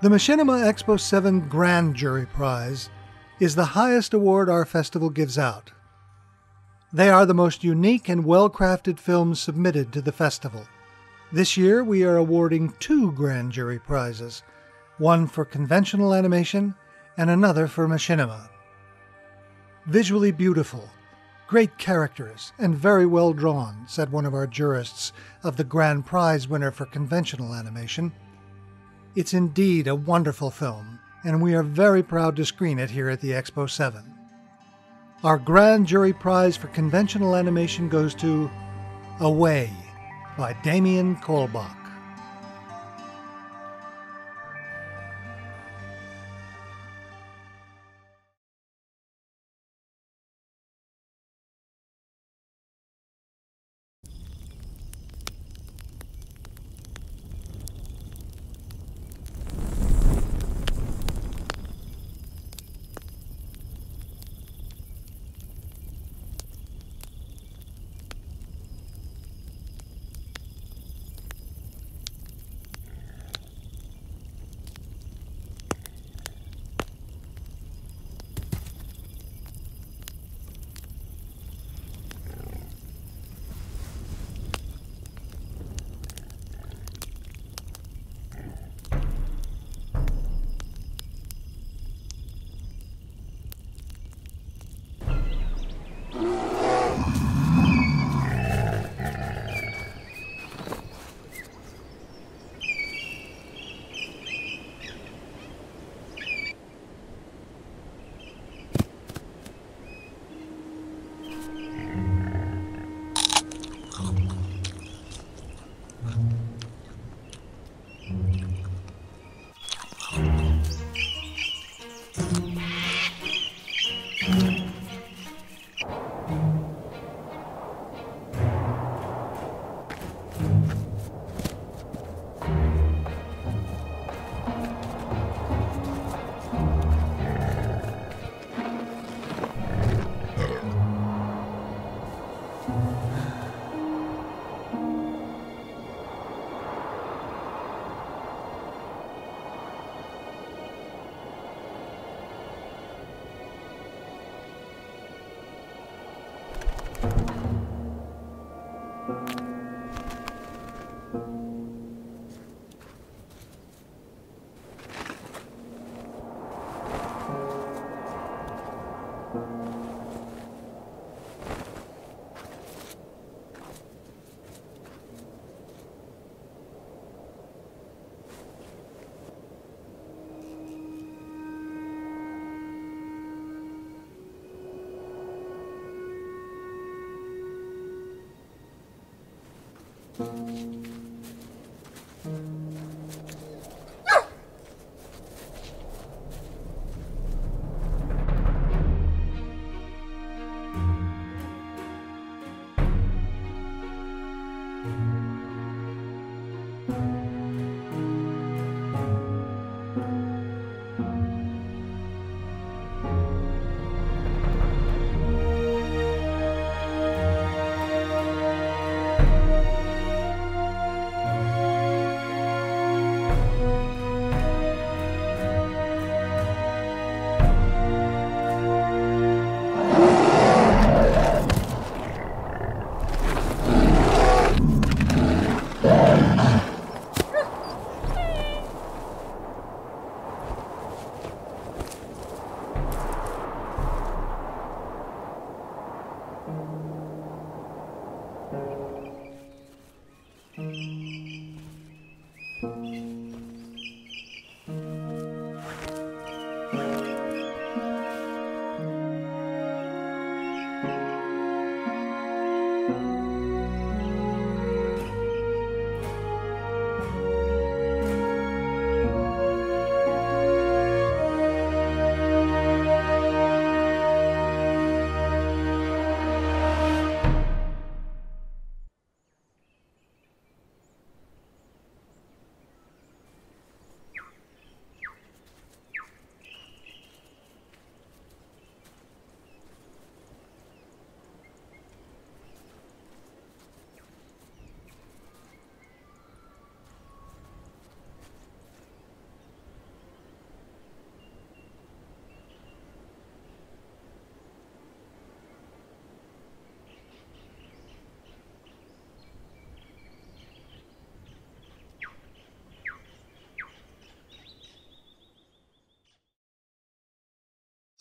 The Machinima Expo 7 Grand Jury Prize is the highest award our festival gives out. They are the most unique and well-crafted films submitted to the festival. This year we are awarding 2 Grand Jury Prizes, one for conventional animation and another for machinima. Visually beautiful, great characters, and very well drawn, said one of our jurists of the Grand Prize winner for conventional animation. It's indeed a wonderful film, and we are very proud to screen it here at the Expo 7. Our Grand Jury Prize for conventional animation goes to Away by Damien Kolbach.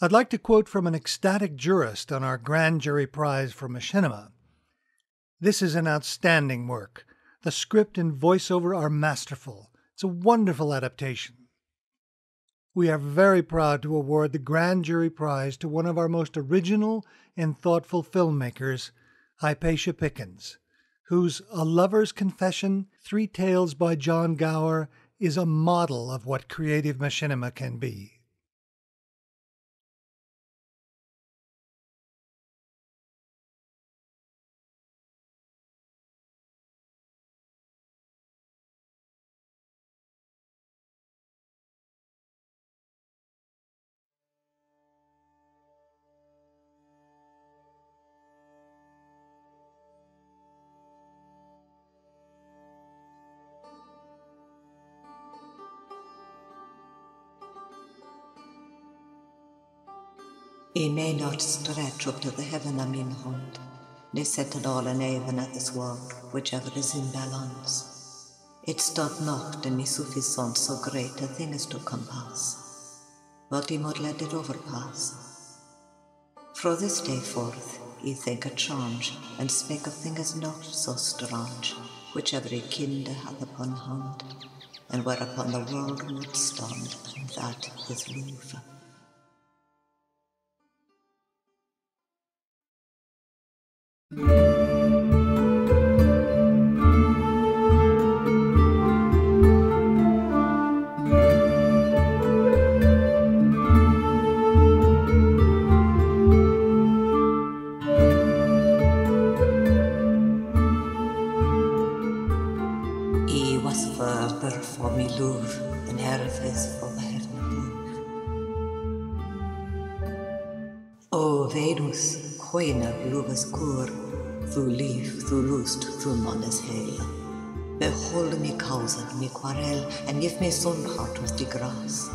I'd like to quote from an ecstatic jurist on our Grand Jury Prize for Machinima. This is an outstanding work. The script and voiceover are masterful. It's a wonderful adaptation. We are very proud to award the Grand Jury Prize to one of our most original and thoughtful filmmakers, Hypatia Pickens, whose A Lover's Confession, Three Tales by John Gower is a model of what creative machinima can be. I may not stretch up to the heaven I mean hold, ne set it all in even at this world, whichever is in balance. It's doth not the me suffisant so great a thing as to compass, but I mod let it overpass. Fro this day forth, I think a change, and speak of things not so strange, which every kind hath upon hand, and whereupon the world would stand, and that is love. I was further for me love, and earth is for the heaven above. O Venus, queen of love's core, thu lief, thu lust, thu mannes heil. Behold me causa, me quarrel, and give me some heart with the grass.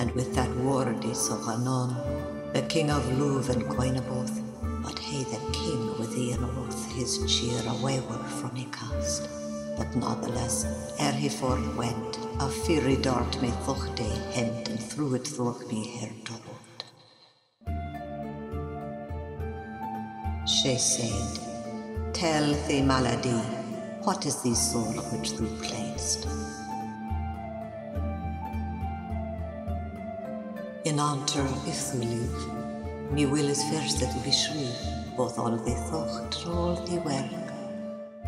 And with that word is of anon, the king of love and queen of both, but he the king with the oath his cheer awayward from he cast. But natheless, ere he forth went, a fiery dart me thuchte hent, and through it through me hair to road. She said, tell thee malady, what is the soul which thou playest? In answer, if thou live, me will is first that thou be shrew, both all thy thought, all thy work.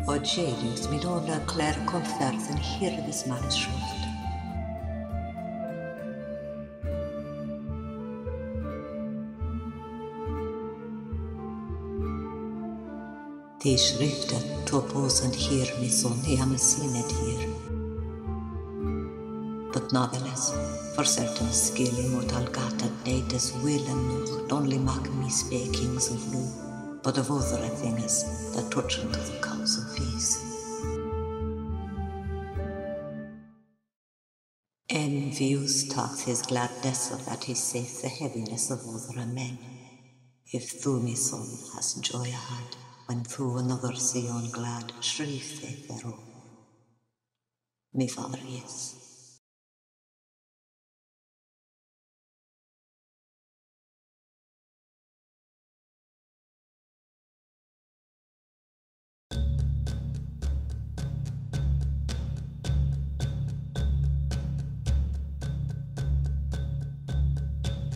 O genius, me don't la clare conferth and hear this man's shrift. Die Schriften topos and hear me son, I am seen it here. But natheless, for certain skill I mot al gata date as will and not only mak me speakings of love, but of other things that touch unto the cause of peace. Envious talks his gladness of that he saith the heaviness of other men. If thou, me son, hast joy had, when thou another see on glad, shrieve they thereof. Me father, yes.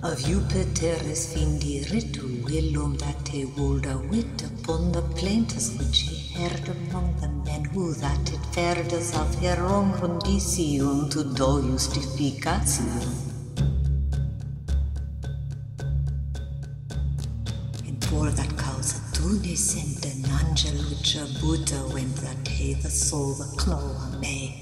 Of Jupiter's findi ritu willum that he would a wit upon the plaintiffs which he heard among the men who that it verdes of herum condicium to do justificatium. And for that cause do they send an angel which a Buddha when that he the soul the claw may.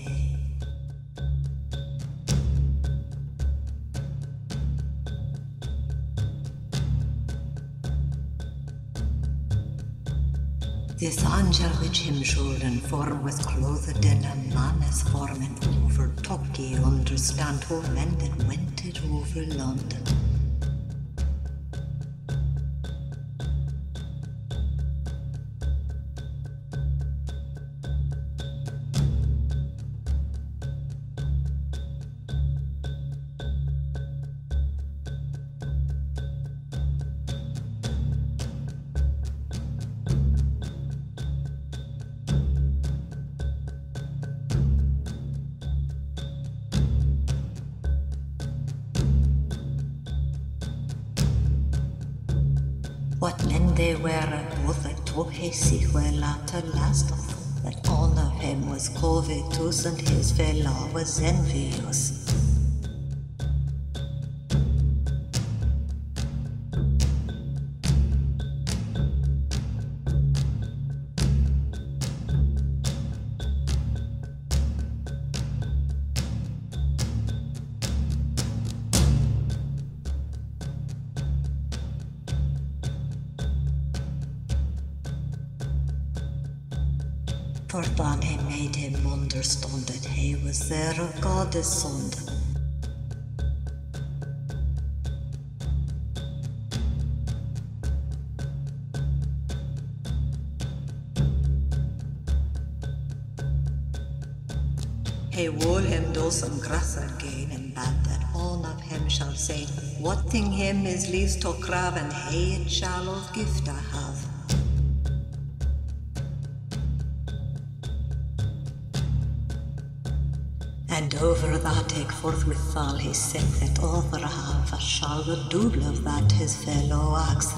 This angel which him showed in form was clothed in a man's form and overtook ye understand who men that went it over London. What men they were, both I told Hasey well at the last of them, that on of him was covetous and his fellow was envious. For then he made him understand that he was there of God's son. He wool him do some grass again and bad that all of him shall say, what thing him is least to crave and he it shall of gift I have. And over that take forthwithal he said that other half shall the double of that his fellow axe.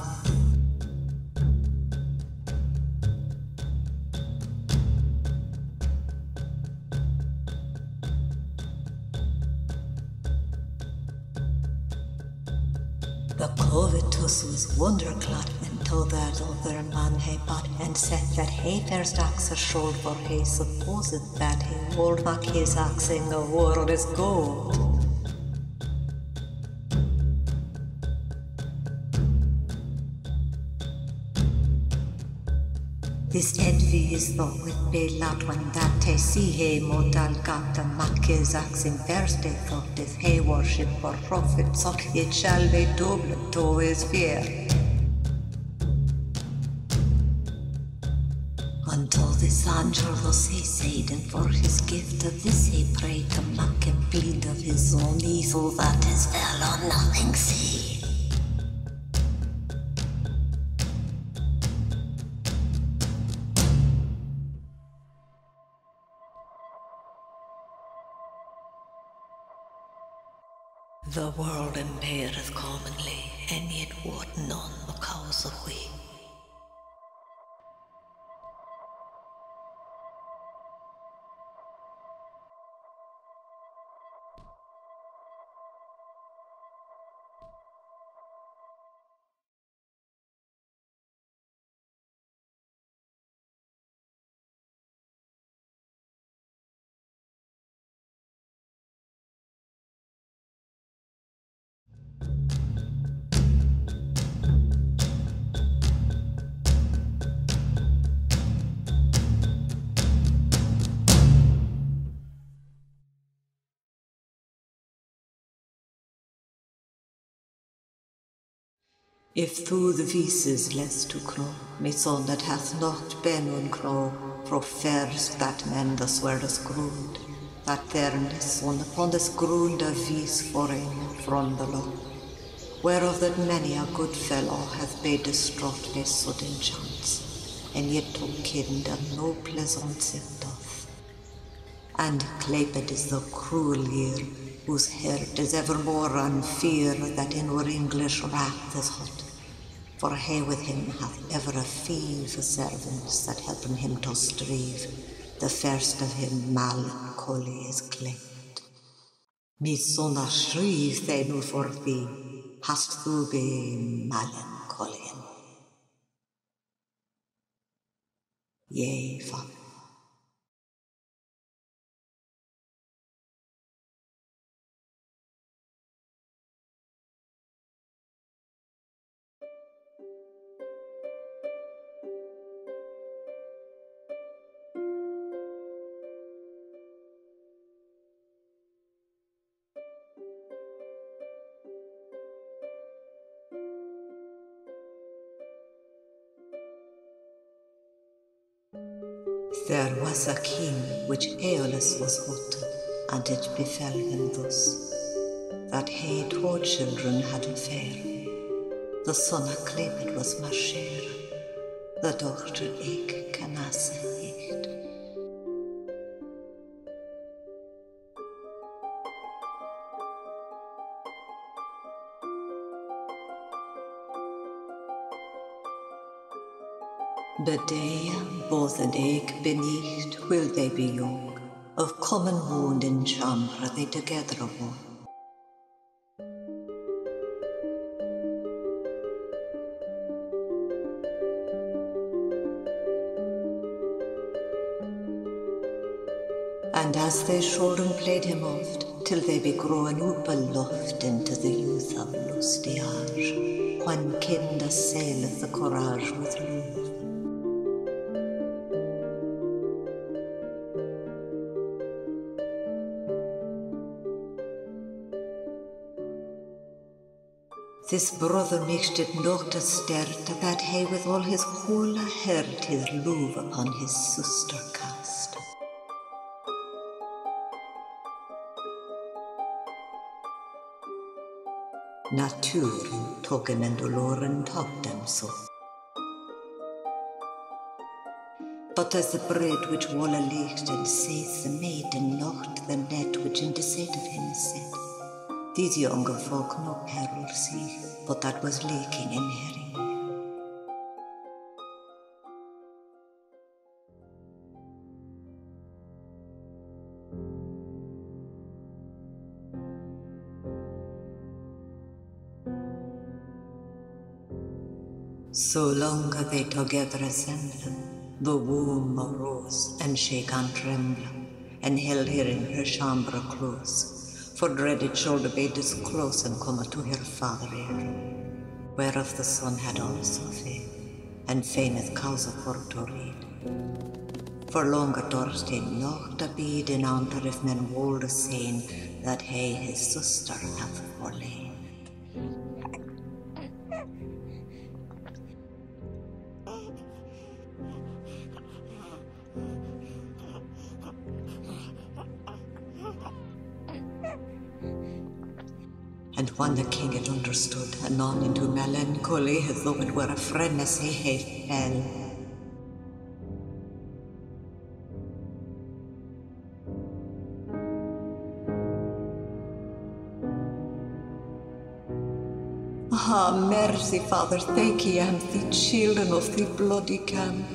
The covetous was wonderclad until that other man he bought and said that he first axe a shoulder for he supposed that he would make his axing a world as gold. This envy is thought with be lad when that they see he modal got to make his axing first they thought if he worship for profit so it shall be double to his fear. Until this angel thus he said, and for his gift of this he prayed to make him bleed of his own evil that his fellow nothing see. The world impereth commonly, and yet what none because of we. If through the vices less to crow, me son that hath not been on crow, for first that men thus were as grund, that fairness on upon this grund of vis foreign from the law, whereof that many a good fellow hath been distraught by sudden chance, and yet took kind and no pleasance it doth. And claped is the cruel year, whose heart is evermore on fear that in our English wrath is hot. For he with him hath ever a fee for servants that helpen him to strive. The first of him melancholy is claimed. Me son a shrieve they nu for thee, hast thou been melancholian? Yea, father. There was a king which Aeolus was hot, and it befell him thus, that he 2 children had fair. The son a Clepid was Machera, the daughter eke Canasse hecht. The day both and ache beneath will they be yoke, of common wound in chamber they together walk. And as they children played him oft, till they be grown up aloft into the youth of lusty age, when kind assaileth the courage with love. This brother mixed it not a stert, that he with all his whole heart his love upon his sister cast. Naturen togen and doloren taught them so. But as the bread which Walla leaked and saith the maiden knocked the net which in the sight of him is set. These younger folk no peril see, but that was leaking in herring. So long they together assembled, the womb arose and shake and tremble, and held her in her chamber close, for dread it should be disclose and come to her father ear, whereof the son had also faith, and faineth causa for to read. For longer durst he not abide in enter if men wold saying that he his sister hath forlain. And when the king had understood, anon into melancholy, as though it were a frenzy, he fell. Ah, mercy, Father, thank ye am the children of the bloody camp.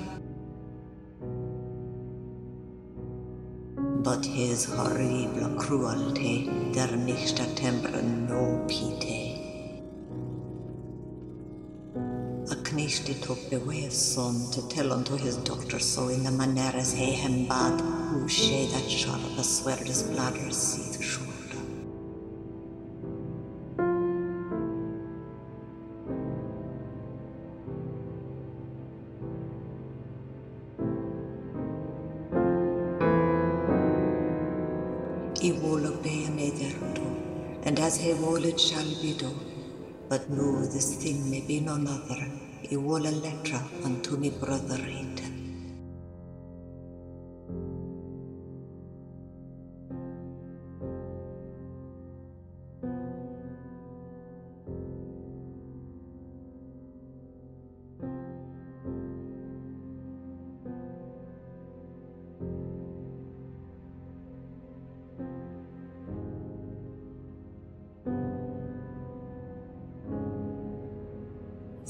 But his horrible cruelty, der nicht temper no pity. A knechte took the way of son to tell unto his daughter so in the manner as he him bad, who she that sharp as swear his blood receive the shoulder. He will obey me thereto, and as he will it shall be done. But know this thing may be none other, he will a letter unto me brother read.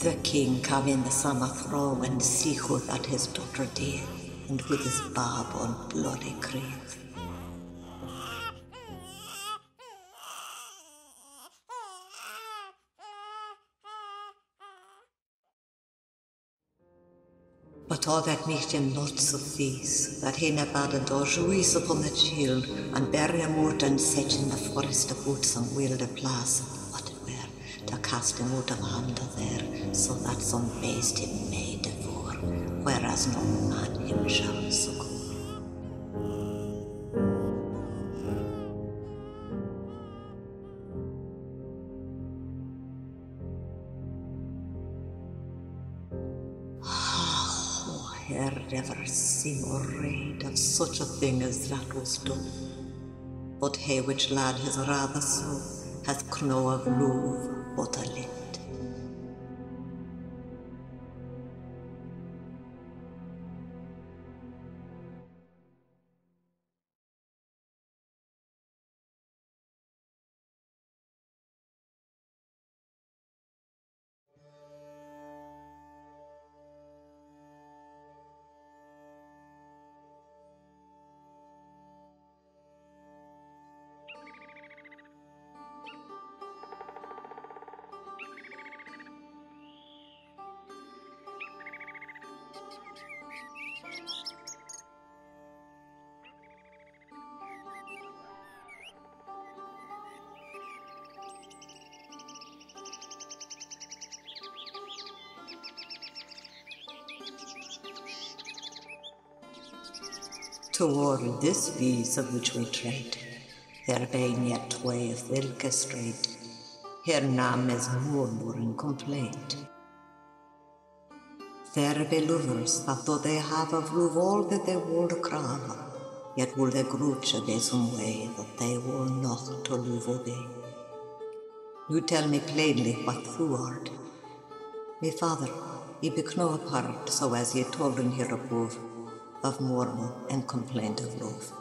The king came in the summer throw and see who that his daughter did, and with his barb on bloody grave. But all that made him not suffice, that he ne bad a jouisse upon the child, and bury him out and set in the forest about some wilde place, what it were, to cast him out of hand there, so that some beast him may devour, whereas no man him shall succour. Heard ever seen or read of such a thing as that was done? But he which lad his rather so hath know of love but a lit. Toward this vise of which we tread, there being yet way of vilke straight, her nam is murmur and complaint. There be lovers that though they have of love all that they would crave, yet will they grudge be some way that they will not to love obey. You tell me plainly what thou art. Me father, ye be no apart, so as ye told him here above, of murmur and complaint of love.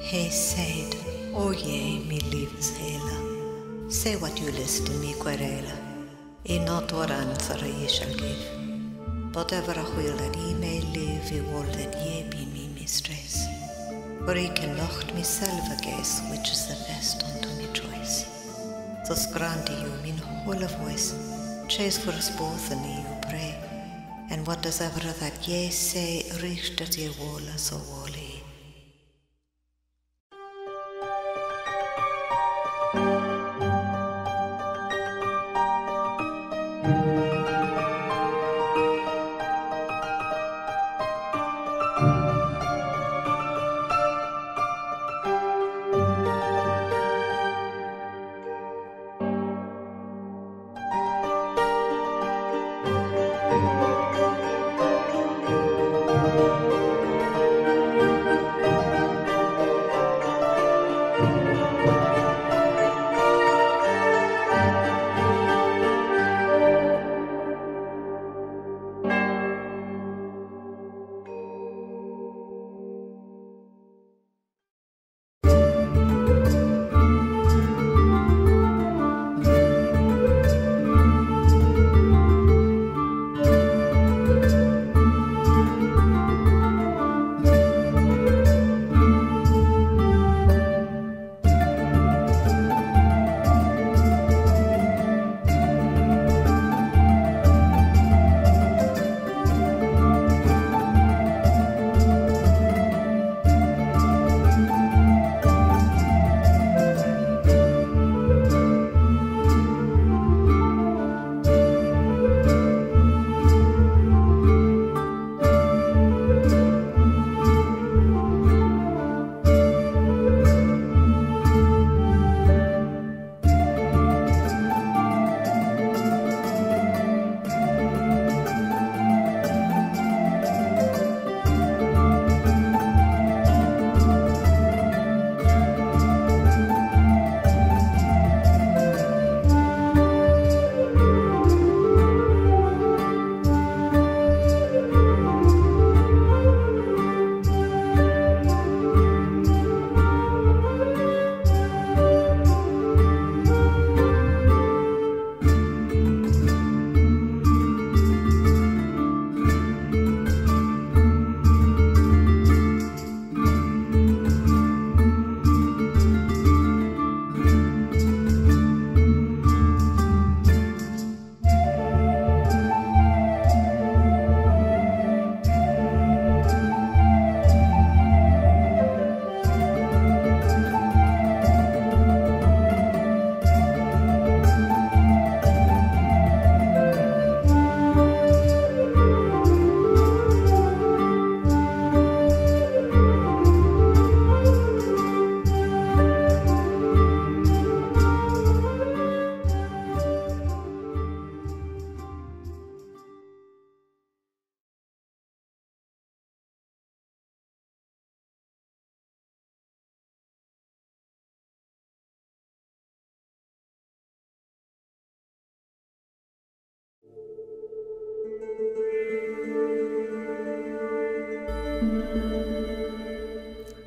He said, O ye, me lives hela. Say what you list in me querela. E not what answer ye shall give. But ever a while that ye may live, ye will that ye be me mistress. For ye can locht myself a guess which is the best unto me choice. Thus grant you min whole voice, chase for us both and ye you pray. And what does ever that ye say, richtet ye wola so woly.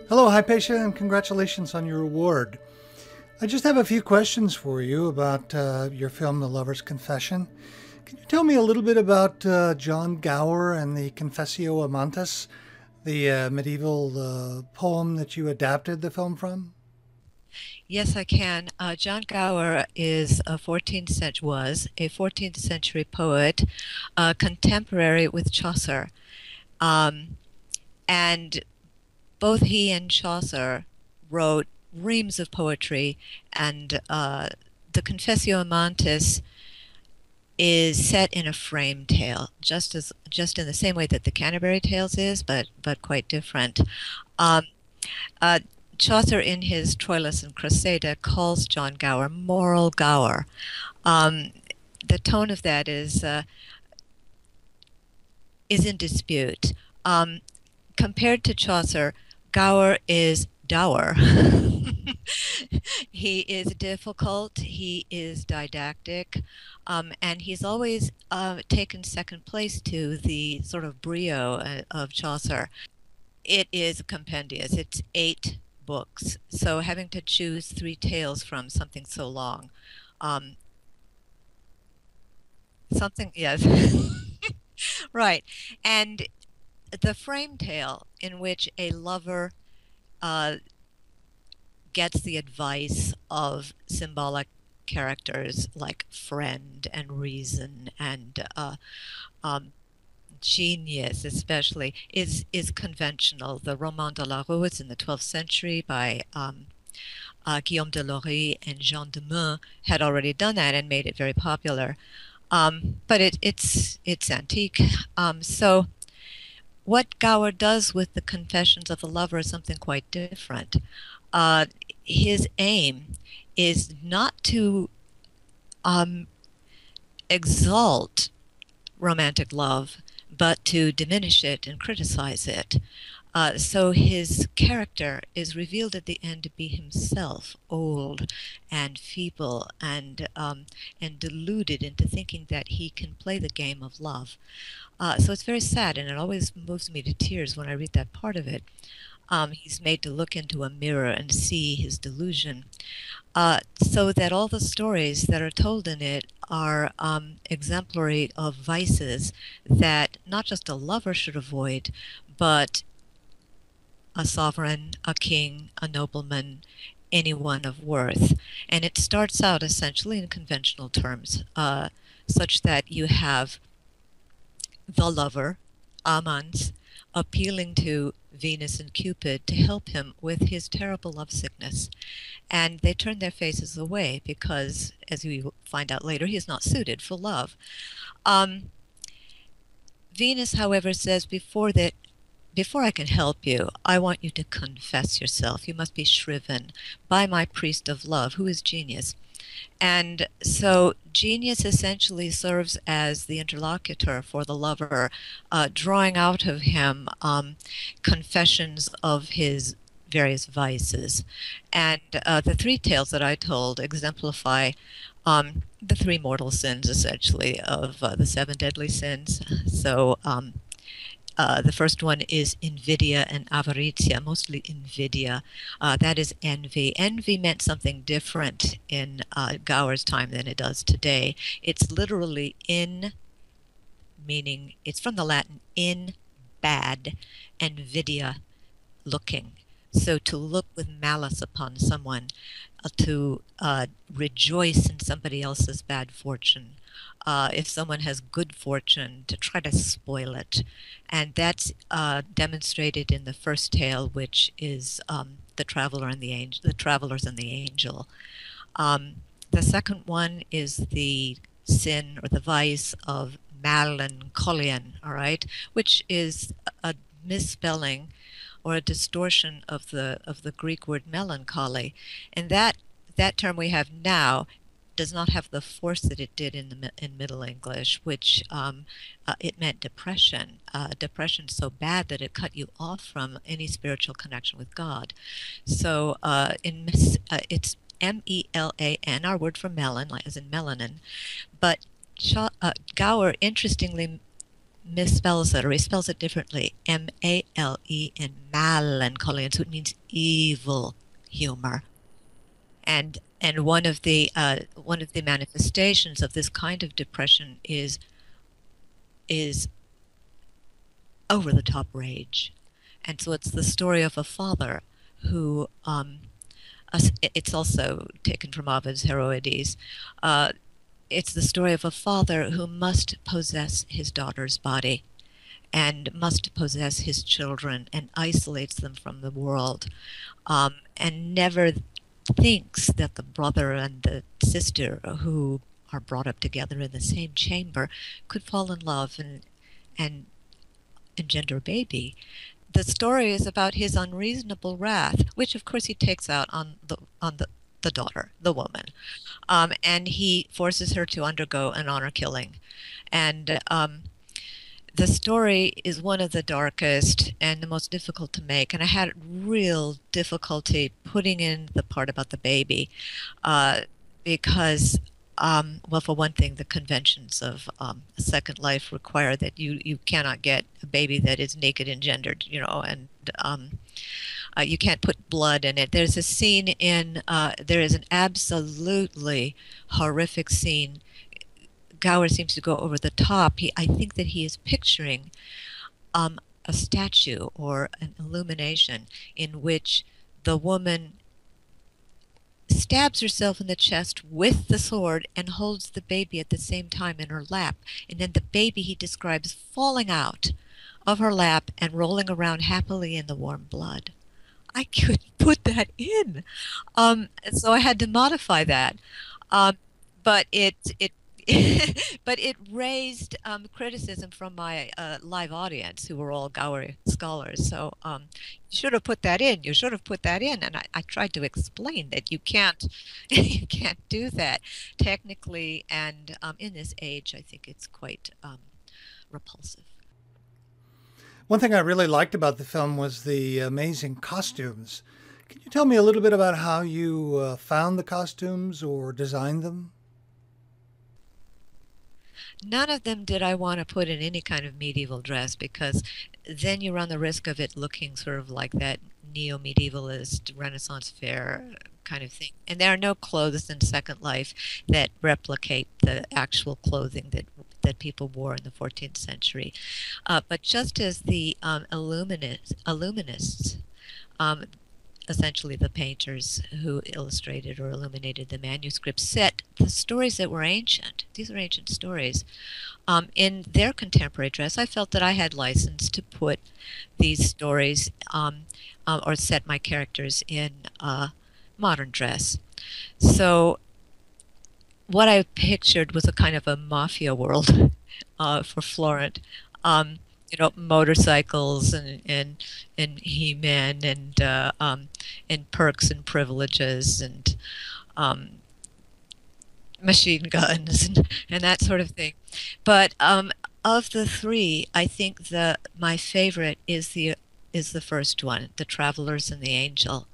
Hello, Hypatia, and congratulations on your award. I just have a few questions for you about your film, The Lover's Confession. Can you tell me a little bit about John Gower and the Confessio Amantis, the medieval poem that you adapted the film from? Yes, I can. John Gower is was a 14th century poet, contemporary with Chaucer. And both he and Chaucer wrote reams of poetry, and the Confessio Amantis is set in a frame tale, just in the same way that the Canterbury Tales is, but quite different. Chaucer, in his Troilus and Cressida, calls John Gower moral Gower. The tone of that is in dispute. Compared to Chaucer, Gower is dour. He is difficult, he is didactic, and he's always taken second place to the sort of brio of Chaucer. It is compendious. It's 8 books. So having to choose three tales from something so long, um, something, yes, right. And the frame tale in which a lover uh, gets the advice of symbolic characters like friend and reason and um, genius, especially, is conventional. The Roman de la Rue is in the 12th century by Guillaume de Lory and Jean de Meun had already done that and made it very popular. But it's antique. So what Gower does with the Confessions of the Lover is something quite different. Uh, his aim is not to um, exalt romantic love, but to diminish it and criticize it. So his character is revealed at the end to be himself, old and feeble and deluded into thinking that he can play the game of love. So it's very sad, and it always moves me to tears when I read that part of it. He's made to look into a mirror and see his delusion, so that all the stories that are told in it are exemplary of vices that not just a lover should avoid, but a sovereign, a king, a nobleman, anyone of worth. And it starts out essentially in conventional terms, such that you have the lover, Amans, appealing to Venus and Cupid to help him with his terrible lovesickness. And they turn their faces away because, as we will find out later, he is not suited for love. Um, Venus, however, says before I can help you, I want you to confess yourself. You must be shriven by my priest of love, who is Genius. And so Genius essentially serves as the interlocutor for the lover, drawing out of him confessions of his various vices. And the three tales that I told exemplify the three mortal sins, essentially, of the seven deadly sins. So the first one is invidia and avaritia, mostly invidia. That is envy. Envy meant something different in Gower's time than it does today. It's literally in, meaning it's from the Latin in bad, and vidia, looking. So to look with malice upon someone, to rejoice in somebody else's bad fortune. If someone has good fortune, to try to spoil it. And that's demonstrated in the first tale, which is the traveler and the angel, the travelers and the angel. The second one is the sin or the vice of melancholian, all right, which is a misspelling or a distortion of the Greek word melancholy, and that term we have now does not have the force that it did in Middle English, which it meant depression. Depression so bad that it cut you off from any spiritual connection with God. So it's Melan, our word for melon, like as in melanin, but Gower interestingly misspells it, or he spells it differently, M-A-L-E, and melancholy, and so it means evil humor. And one of the manifestations of this kind of depression is over the top rage. And so it's the story of a father who it's also taken from Ovid's Heroides. It's the story of a father who must possess his daughter's body and must possess his children and isolates them from the world, and never thinks that the brother and the sister who are brought up together in the same chamber could fall in love and engender a baby. The story is about his unreasonable wrath, which of course he takes out on the daughter, the woman, and he forces her to undergo an honor killing. And the story is one of the darkest and the most difficult to make, and I had real difficulty putting in the part about the baby, because, well, for one thing, the conventions of a second life require that you cannot get a baby that is naked and gendered, and You can't put blood in it. There's a scene in, there is an absolutely horrific scene. Gower seems to go over the top. I think that he is picturing um, a statue or an illumination in which the woman stabs herself in the chest with the sword and holds the baby at the same time in her lap. And then the baby he describes falling out of her lap and rolling around happily in the warm blood. I couldn't put that in. So I had to modify that. Um, but it but it raised criticism from my live audience, who were all Gower scholars. So you should have put that in. You should have put that in. And I tried to explain that you can't you can't do that technically. And in this age, I think it's quite repulsive. One thing I really liked about the film was the amazing costumes. Can you tell me a little bit about how you found the costumes or designed them? None of them did I want to put in any kind of medieval dress, because then you run the risk of it looking sort of like that neo-medievalist Renaissance fair kind of thing. And there are no clothes in Second Life that replicate the actual clothing that people wore in the 14th century. But just as the illuminists, um, essentially the painters who illustrated or illuminated the manuscripts, set the stories that were ancient. These are ancient stories. In their contemporary dress, I felt that I had license to put these stories or set my characters in modern dress. So what I pictured was a kind of a mafia world for Florent. Motorcycles and He-Man and perks and privileges and machine guns and that sort of thing. But of the three, I think my favorite is the first one, The Travelers and the Angel,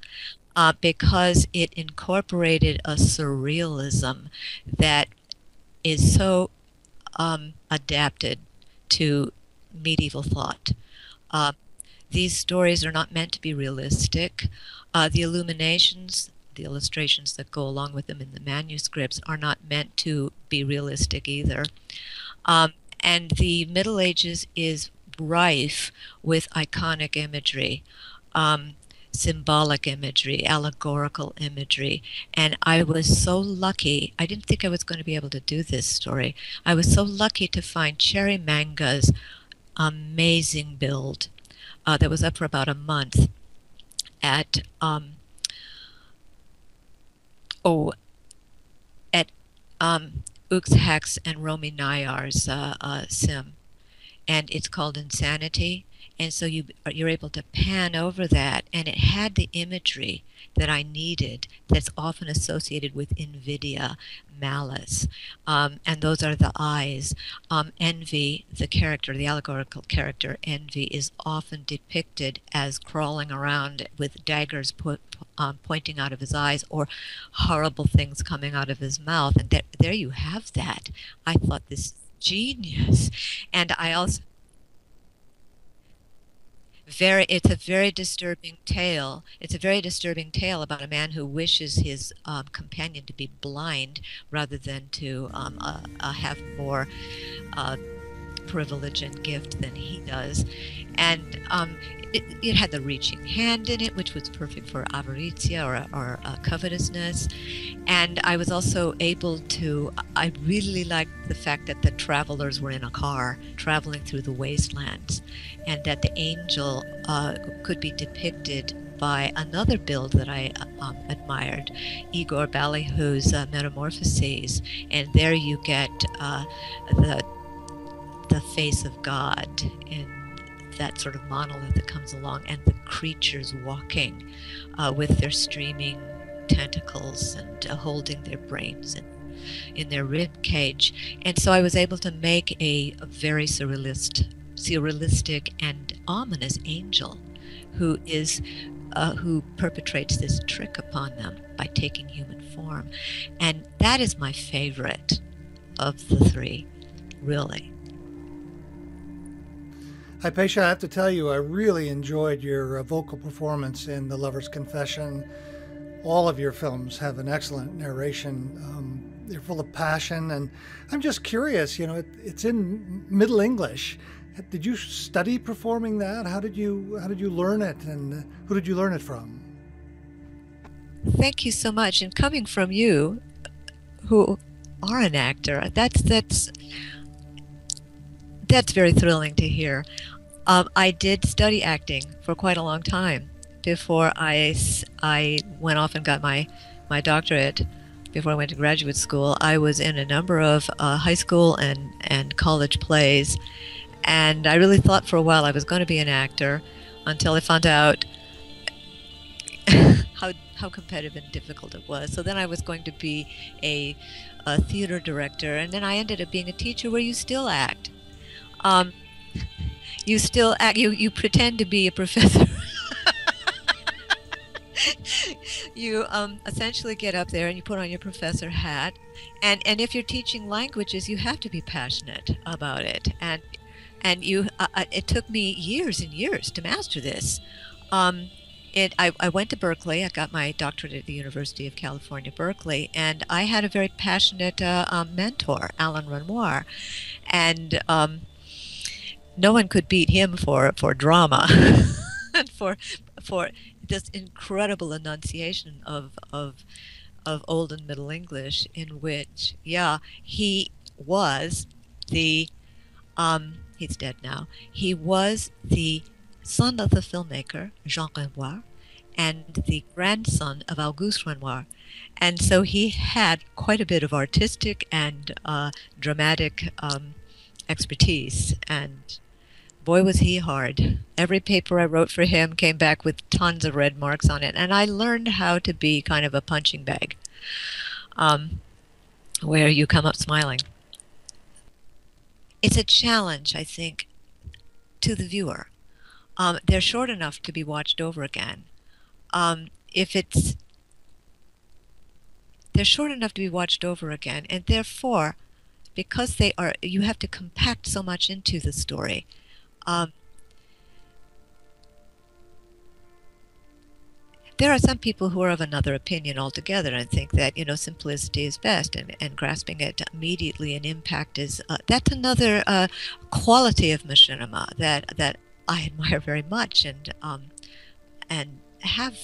because it incorporated a surrealism that is so adapted to medieval thought. Uh, these stories are not meant to be realistic. The illuminations, the illustrations that go along with them in the manuscripts, are not meant to be realistic either. And the Middle Ages is rife with iconic imagery, symbolic imagery, allegorical imagery. And I was so lucky. I didn't think I was going to be able to do this story. I was so lucky to find Cherry Manga's amazing build that was up for about a month at Ux Hex and Romy Nayar's sim, and it's called Insanity. And so you're able to pan over that, and it had the imagery that I needed that's often associated with invidia, malice, and those are the eyes. Envy, the character, the allegorical character Envy, is often depicted as crawling around with daggers pointing out of his eyes, or horrible things coming out of his mouth. And there you have that. I thought this is genius. And I also it's a very disturbing tale. It's a very disturbing tale about a man who wishes his companion to be blind rather than to have more privilege and gift than he does. And it had the reaching hand in it, which was perfect for avaritia or covetousness. And I was also able to, I really liked the fact that the travelers were in a car traveling through the wastelands, and that the angel could be depicted by another build that I admired, Igor Ballyhoo's Metamorphoses. And there you get the face of God in that sort of monolith that comes along, and the creatures walking with their streaming tentacles and holding their brains in their rib cage. And so I was able to make a very surrealistic and ominous angel who perpetrates this trick upon them by taking human form. And that is my favorite of the three, really. Hypatia, I have to tell you, I really enjoyed your vocal performance in The Lover's Confession. All of your films have an excellent narration. They're full of passion, and I'm just curious. It's in Middle English. Did you study performing that? How did you learn it, and who did you learn it from? Thank you so much. And coming from you, who are an actor, that's very thrilling to hear. I did study acting for quite a long time before I went off and got my doctorate. Before I went to graduate school, I was in a number of high school and college plays, and I really thought for a while I was going to be an actor until I found out how competitive and difficult it was. So then I was going to be a theater director, and then I ended up being a teacher where you still act. Um, you still act. You pretend to be a professor. You essentially get up there and you put on your professor hat, and if you're teaching languages, you have to be passionate about it. And it took me years and years to master this. I went to Berkeley. I got my doctorate at the University of California, Berkeley, and I had a very passionate mentor, Alan Renoir, and no one could beat him for drama and for this incredible enunciation of Old and Middle English, in which, yeah, he was the he's dead now. He was the son of the filmmaker Jean Renoir and the grandson of Auguste Renoir. And so he had quite a bit of artistic and dramatic expertise. And boy, was he hard. Every paper I wrote for him came back with tons of red marks on it. And I learned how to be kind of a punching bag, where you come up smiling. It's a challenge, I think, to the viewer. They're short enough to be watched over again. If it's They're short enough to be watched over again, and therefore, because they are, you have to compact so much into the story. There are some people who are of another opinion altogether and think that, simplicity is best, and grasping it immediately and impact is, that's another quality of machinima that I admire very much and have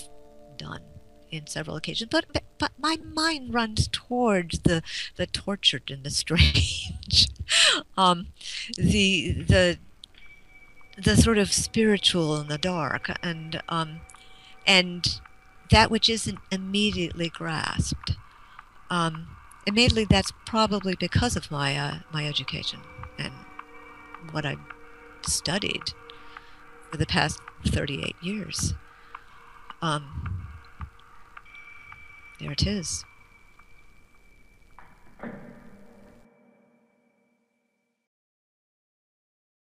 done in several occasions. But my mind runs towards the tortured and the strange, the sort of spiritual and the dark, and that which isn't immediately grasped. Admittedly, that's probably because of my education and what I've studied for the past 38 years. There it is.